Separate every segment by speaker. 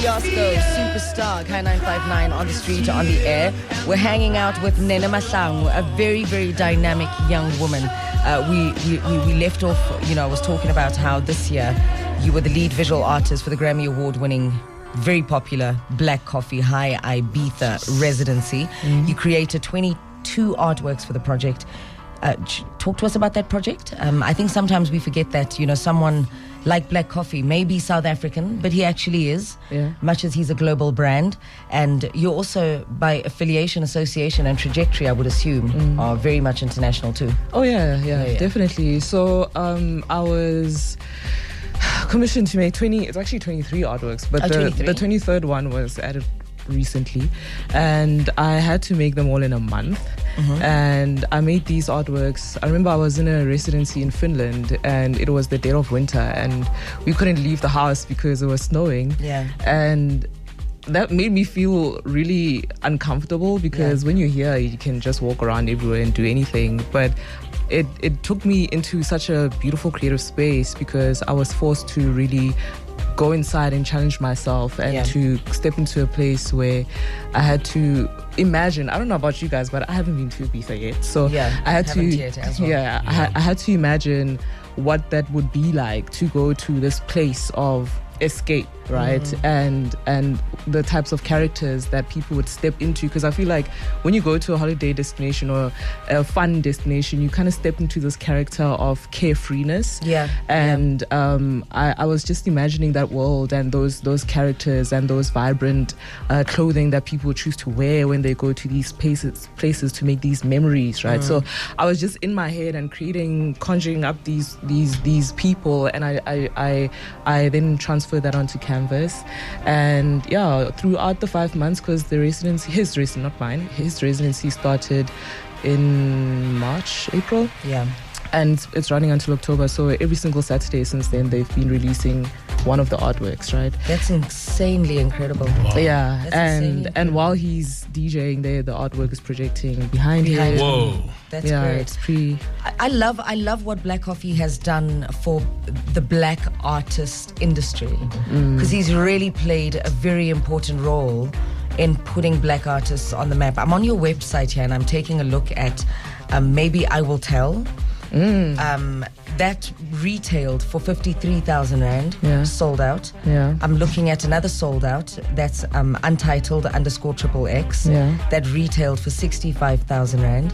Speaker 1: Fiasco, Superstar, Kai 959 on the street, on the air. We're hanging out with Nene Mahlangu, a very, very dynamic young woman. We left off, I was talking about how this year you were the lead visual artist for the Grammy Award-winning, very popular Black Coffee High Ibiza residency. You created 22 artworks for the project. Talk to us about that project. I think sometimes we forget that, someone like Black Coffee may be South African, but he actually is, much as he's a global brand. And you're also, by affiliation, association, and trajectory, I would assume, are very much international too.
Speaker 2: Oh, yeah, definitely. So I was commissioned to make 23 artworks, but the 23rd one was added recently, and I had to make them all in a month. And I made these artworks. I remember I was in a residency in Finland, and it was the dead of winter, and we couldn't leave the house because it was snowing. And that made me feel really uncomfortable because when you're here, you can just walk around everywhere and do anything. But it took me into such a beautiful creative space because I was forced to really go inside and challenge myself and to step into a place where I had to imagine. I don't know about you guys, but I haven't been to Ibiza yet, so I had to I had to imagine what that would be like to go to this place of escape, right? And the types of characters that people would step into, because I feel like when you go to a holiday destination or a fun destination, you kind of step into this character of carefreeness. And I was just imagining that world and those characters and those vibrant clothing that people choose to wear when they go to these places to make these memories, right? So I was just in my head and conjuring up these people, and I then transferred that onto canvas. And throughout the 5 months, because his residency started in March, April, and it's running until October. So every single Saturday since then, they've been releasing one of the artworks, right?
Speaker 1: That's insanely incredible.
Speaker 2: Wow. And while he's DJing there, the artwork is projecting behind him.
Speaker 3: Whoa.
Speaker 1: That's great.
Speaker 2: It's pretty.
Speaker 1: I love what Black Coffee has done for the black artist industry, because he's really played a very important role in putting black artists on the map. I'm on your website here and I'm taking a look at Maybe I Will Tell. That retailed for 53,000 rand, sold out. I'm looking at another sold out, that's Untitled _XXX, that retailed for 65,000 rand.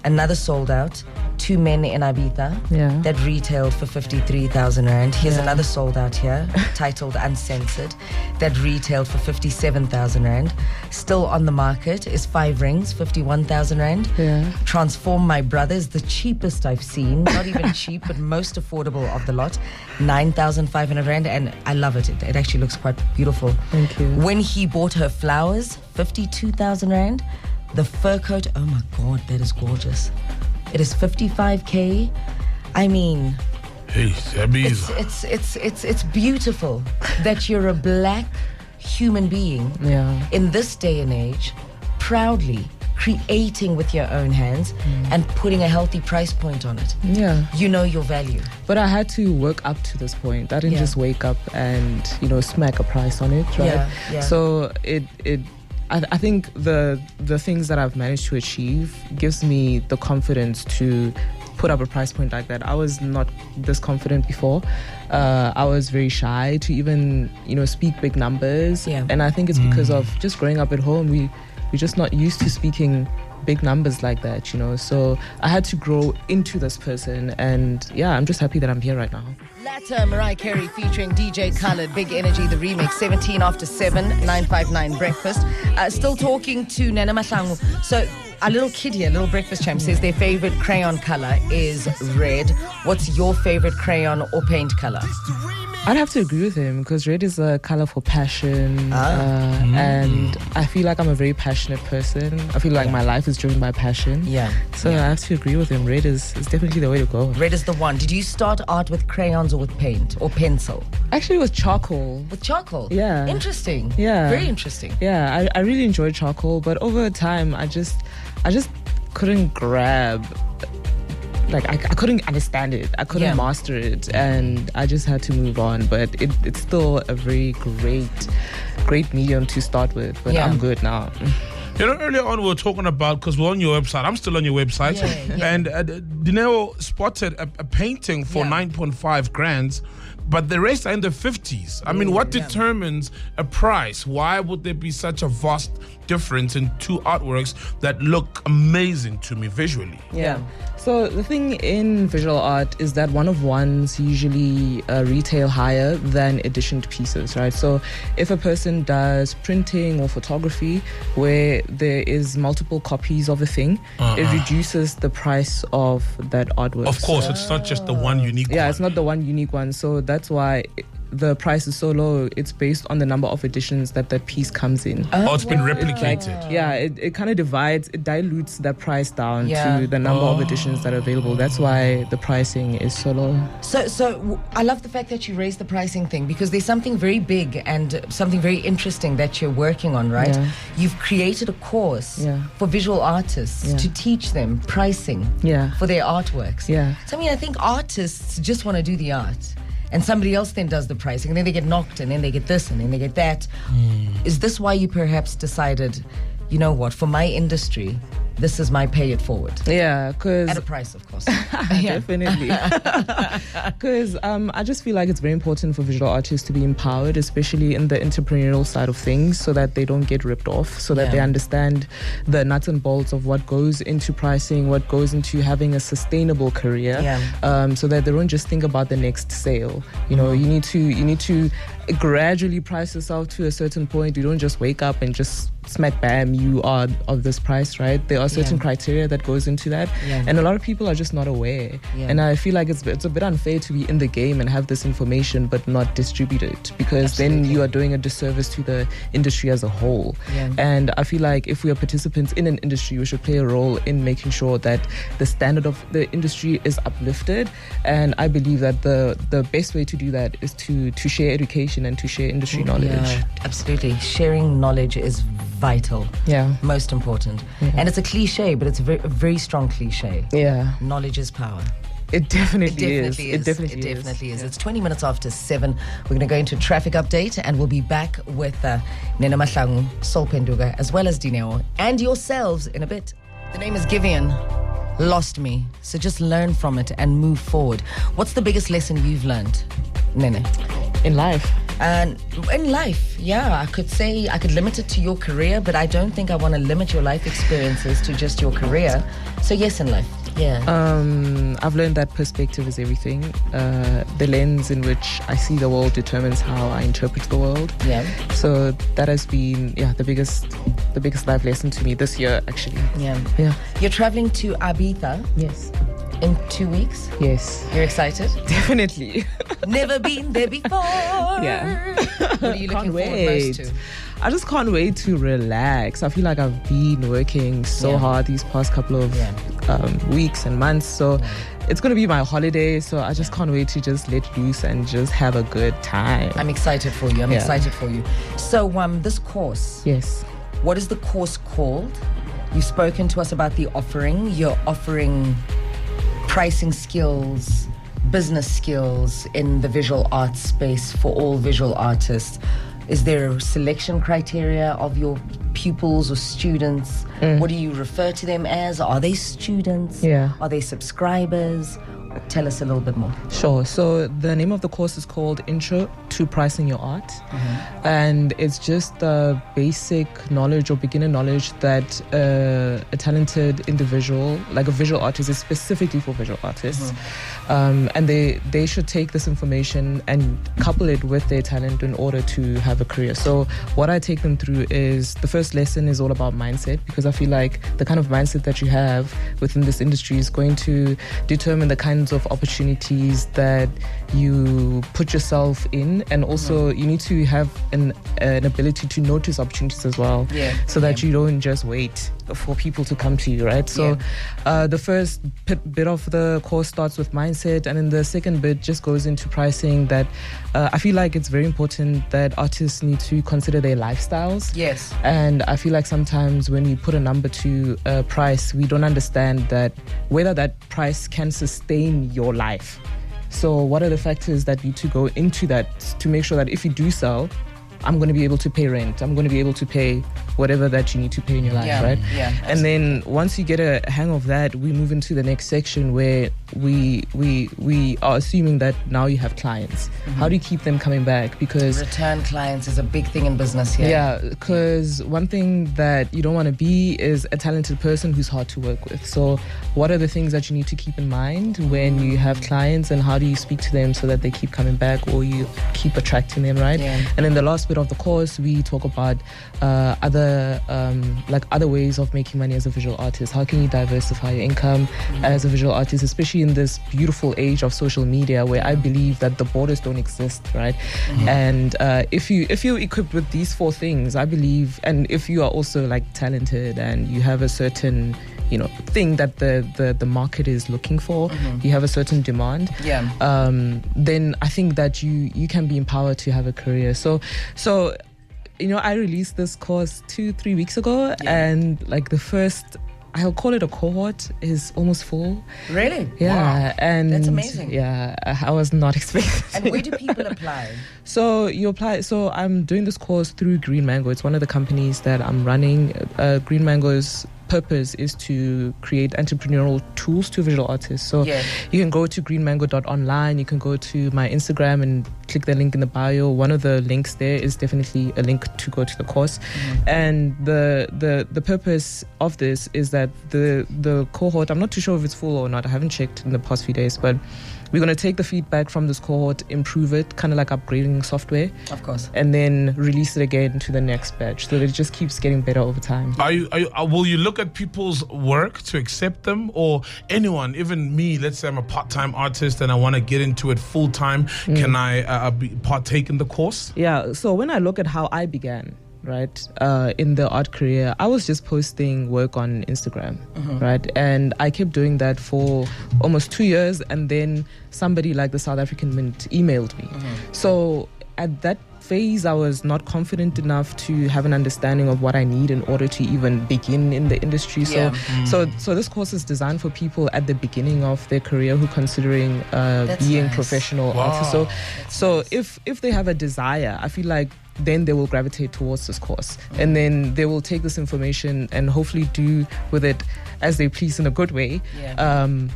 Speaker 1: Another sold out, Two Men in Ibiza, that retailed for 53,000 rand. Here's another sold out here, titled Uncensored, that retailed for 57,000 rand. Still on the market is 5 Rings, 51,000 rand. Transform My Brothers, the cheapest I've seen, not even cheap, but most affordable of the lot, 9,500 rand, and I love it. It actually looks quite beautiful.
Speaker 2: Thank you.
Speaker 1: When He Bought Her Flowers, 52,000 rand. The fur coat, oh my God, that is gorgeous. It is 55K. I mean,
Speaker 3: hey,
Speaker 1: it's beautiful that you're a black human being in this day and age, proudly creating with your own hands and putting a healthy price point on it. You know your value.
Speaker 2: But I had to work up to this point. I didn't just wake up and smack a price on it, right? So I think the things that I've managed to achieve gives me the confidence to put up a price point like that. I was not this confident before. I was very shy to even speak big numbers, and I think it's because of just growing up at home. We're just not used to speaking big numbers like that, so I had to grow into this person, and I'm just happy that I'm here right now.
Speaker 1: Latter, Mariah Carey featuring DJ Khaled, Big Energy, the remix, 17 after 7, 959 Breakfast. Still talking to Nene Mahlangu. So our little kid here, little breakfast champ, says their favorite crayon color is red. What's your favorite crayon or paint color?
Speaker 2: I'd have to agree with him because red is a color for passion, and I feel like I'm a very passionate person. I feel like my life is driven by passion. So I have to agree with him. Red is definitely the way to go.
Speaker 1: Red is the one. Did you start art with crayons or with paint or pencil?
Speaker 2: Actually, with charcoal.
Speaker 1: With charcoal?
Speaker 2: Yeah.
Speaker 1: Interesting.
Speaker 2: Yeah.
Speaker 1: Very interesting.
Speaker 2: Yeah, I really enjoyed charcoal, but over time, I just couldn't grab like I couldn't understand it. I couldn't master it, and I just had to move on. But it's still a very great medium to start with. But I'm good now.
Speaker 3: Earlier on we were talking about, because we're on your website, I'm still on your website, and Dineo spotted a painting for 9.5 grand, but the rest are in the 50s. I mean, what determines a price? Why would there be such a vast difference in two artworks that look amazing to me visually?
Speaker 2: Yeah. So the thing in visual art is that one-of-ones usually retail higher than editioned pieces, right? So if a person does printing or photography where there is multiple copies of a thing, it reduces the price of that artwork.
Speaker 3: Of course, it's not just the one unique one.
Speaker 2: Yeah, it's not the one unique one. So that's why the price is so low. It's based on the number of editions that piece comes in.
Speaker 3: It's been replicated.
Speaker 2: It kind of divides, it dilutes that price down to the number of editions that are available. That's why the pricing is so low.
Speaker 1: So I love the fact that you raised the pricing thing, because there's something very big and something very interesting that you're working on, right?
Speaker 2: Yeah.
Speaker 1: You've created a course for visual artists to teach them pricing for their artworks.
Speaker 2: Yeah.
Speaker 1: So I mean, I think artists just want to do the art, and somebody else then does the pricing, and then they get knocked, and then they get this, and then they get that. Is this why you perhaps decided, you know what, for my industry, this is my pay it forward?
Speaker 2: Yeah, because
Speaker 1: at a price, of course.
Speaker 2: Definitely. Because I just feel like it's very important for visual artists to be empowered, especially in the entrepreneurial side of things, so that they don't get ripped off, so that they understand the nuts and bolts of what goes into pricing, what goes into having a sustainable career, so that they don't just think about the next sale. You know, you need to gradually price yourself to a certain point. You don't just wake up and just smack bam, you are of this price, right? There are certain criteria that goes into that, and a lot of people are just not aware. And I feel like it's a bit unfair to be in the game and have this information but not distribute it, because then you are doing a disservice to the industry as a whole. And I feel like if we are participants in an industry, we should play a role in making sure that the standard of the industry is uplifted. And I believe that the best way to do that is to share education and to share industry knowledge.
Speaker 1: Absolutely. Sharing knowledge is vital. Most important. And it's a cliche, but it's a very strong cliche. Knowledge is power.
Speaker 2: It definitely is.
Speaker 1: It definitely is. It's 20 minutes after 7. We're going to go into a traffic update, and we'll be back with Nene Mahlangu, Phenduka, as well as Dineo, and yourselves in a bit. The name is Givian. Lost me. So just learn from it and move forward. What's the biggest lesson you've learned, Nene?
Speaker 2: In life.
Speaker 1: And in life, I could say I could limit it to your career, but I don't think I want to limit your life experiences to just your career. So yes, in life.
Speaker 2: I've learned that perspective is everything. The lens in which I see the world determines how I interpret the world. So that has been the biggest life lesson to me this year, actually.
Speaker 1: You're traveling to Ibiza.
Speaker 2: Yes.
Speaker 1: In 2 weeks?
Speaker 2: Yes.
Speaker 1: You're excited?
Speaker 2: Definitely.
Speaker 1: Never been there before. What are you looking forward most to?
Speaker 2: I just can't wait to relax. I feel like I've been working so hard these past couple of weeks and months. So it's going to be my holiday. So I just can't wait to just let loose and just have a good time.
Speaker 1: I'm excited for you. I'm excited for you. So this course.
Speaker 2: Yes.
Speaker 1: What is the course called? You've spoken to us about the offering. You're offering pricing skills, business skills in the visual arts space for all visual artists. Is there a selection criteria of your pupils or students? What do you refer to them as? Are they students? Are they subscribers? Tell us a little bit more.
Speaker 2: Sure. So the name of the course is called Intro to Pricing Your Art. And it's just the basic knowledge or beginner knowledge that a talented individual, like a visual artist, is specifically for visual artists. And they should take this information and couple it with their talent in order to have a career. So what I take them through is, the first lesson is all about mindset, because I feel like the kind of mindset that you have within this industry is going to determine the kinds of opportunities that you put yourself in, and also you need to have an ability to notice opportunities as well, so that you don't just wait for people to come to you, right? So the first bit of the course starts with mindset, and then the second bit just goes into pricing. That I feel like it's very important that artists need to consider their lifestyles.
Speaker 1: Yes.
Speaker 2: And I feel like sometimes when we put a number to a price, we don't understand that whether that price can sustain your life. So what are the factors that need to go into that to make sure that if you do sell, I'm going to be able to pay rent, I'm going to be able to pay whatever that you need to pay in your life, right?
Speaker 1: Yeah.
Speaker 2: And then once you get a hang of that, we move into the next section where we are assuming that now you have clients. How do you keep them coming back? Because
Speaker 1: return clients is a big thing in business here.
Speaker 2: Yeah, because one thing that you don't want to be is a talented person who's hard to work with. So what are the things that you need to keep in mind when you have clients, and how do you speak to them so that they keep coming back, or you keep attracting them, right? And then the last bit of the course, we talk about other ways of making money as a visual artist. How can you diversify your income as a visual artist, especially in this beautiful age of social media, where I believe that the borders don't exist, right? And if you're equipped with these four things, I believe, and if you are also like talented and you have a certain thing that the market is looking for, you have a certain demand, then I think that you can be empowered to have a career. So I released this course 2-3 weeks ago, and like the first, I'll call it a cohort, is almost full.
Speaker 1: Really?
Speaker 2: Yeah.
Speaker 1: Wow.
Speaker 2: And
Speaker 1: that's amazing.
Speaker 2: Yeah, I was not expecting.
Speaker 1: And where do people apply?
Speaker 2: So you apply. So I'm doing this course through Green Mango. It's one of the companies that I'm running. Green Mango's purpose is to create entrepreneurial tools to visual artists. So you can go to greenmango.online, you can go to my Instagram and click the link in the bio. One of the links there is definitely a link to go to the course. And the purpose of this is that the cohort, I'm not too sure if it's full or not, I haven't checked in the past few days, but we're going to take the feedback from this cohort, improve it, kind of like upgrading software.
Speaker 1: Of course. And
Speaker 2: then release it again to the next batch. So that it just keeps getting better over time.
Speaker 3: Will you look at people's work to accept them, or anyone, even me, let's say I'm a part-time artist and I want to get into it full-time, can I partake in the course?
Speaker 2: Yeah, so when I look at how I began, right, in the art career, I was just posting work on Instagram, right? And I kept doing that for almost 2 years, and then somebody like the South African Mint emailed me. So at that phase, I was not confident enough to have an understanding of what I need in order to even begin in the industry. So this course is designed for people at the beginning of their career who are considering being professional artists. So if they have a desire, I feel like then they will gravitate towards this course, and then they will take this information and hopefully do with it as they please in a good way. And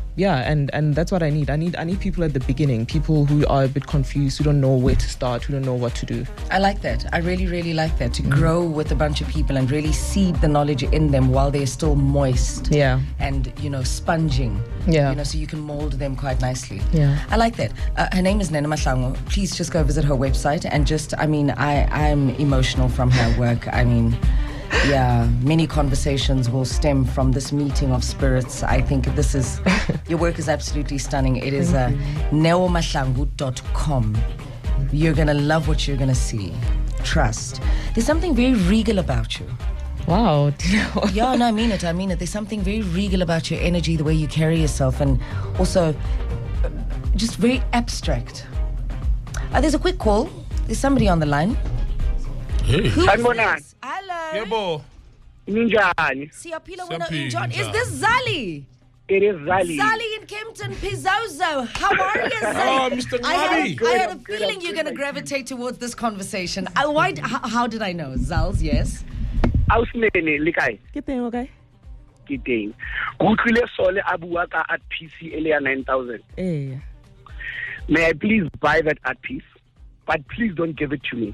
Speaker 2: that's what I need. I need people at the beginning, people who are a bit confused, who don't know where to start, who don't know what to do.
Speaker 1: I like that. I really, really like that, to grow with a bunch of people and really seed the knowledge in them while they're still moist. And sponging. So you can mold them quite nicely. I like that. Her name is Nene Mahlangu. Please just go visit her website and I'm emotional from her work. Many conversations will stem from this meeting of spirits. I think your work is absolutely stunning. It is neomahlangu.com. You're going to love what you're going to see. Trust. There's something very regal about you.
Speaker 2: Wow.
Speaker 1: Yeah, no, I mean it. There's something very regal about your energy, the way you carry yourself, and also just very abstract. There's a quick call. There's somebody on the line.
Speaker 3: Hey.
Speaker 1: Who is this? Hello.
Speaker 3: Yebo.
Speaker 4: Ninjani.
Speaker 1: Siyaphila wena injani. Is this Zali?
Speaker 4: It is Zali.
Speaker 1: Zali in Kempton, Pizozo. How are you, Zali?
Speaker 3: Oh, Mr. Ngabi.
Speaker 1: I had a feeling you're going to gravitate towards this conversation. How did I know? Zals, yes.
Speaker 4: Ausnene likai.
Speaker 2: Kiteng okay?
Speaker 4: Kiteng. Kutlile sole abua ka art piece ele 9,000. May I please buy that art piece? But please don't give it to me.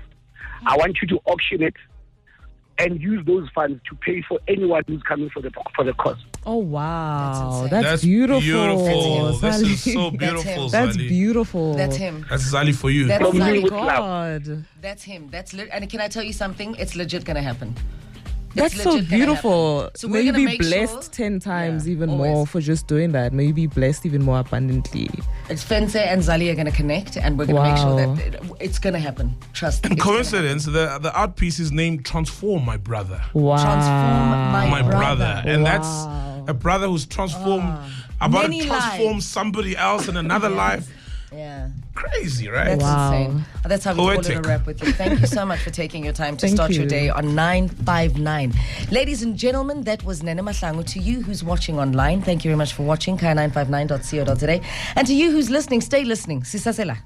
Speaker 4: I want you to auction it and use those funds to pay for anyone who's coming for the course.
Speaker 2: Oh wow,
Speaker 1: that's
Speaker 2: beautiful.
Speaker 3: This is so beautiful.
Speaker 2: That's
Speaker 3: Zali.
Speaker 2: beautiful.
Speaker 1: That's him.
Speaker 3: That's Zali for you.
Speaker 1: That's
Speaker 2: Oh my
Speaker 1: Zali.
Speaker 2: God.
Speaker 1: That's him. And can I tell you something? It's legit gonna happen.
Speaker 2: That's so beautiful.
Speaker 1: So
Speaker 2: may you be blessed 10 times even always. More for just doing that. May you be blessed even more abundantly.
Speaker 1: It's Fense and Zali are going to connect, and we're going to make sure that it's going to happen. Trust me.
Speaker 3: And coincidence, the art piece is named Transform My Brother.
Speaker 2: Wow.
Speaker 1: Transform My Brother.
Speaker 3: And that's a brother who's transformed, about to transform somebody else in another life.
Speaker 1: Yeah.
Speaker 3: Crazy, right?
Speaker 1: That's insane. That's how we call it a wrap with you. Thank you so much for taking your time to start your day on 959. Ladies and gentlemen, that was Nene Mahlangu. To you who's watching online, thank you very much for watching, kaya959.co.za. And to you who's listening, stay listening. Sisasela.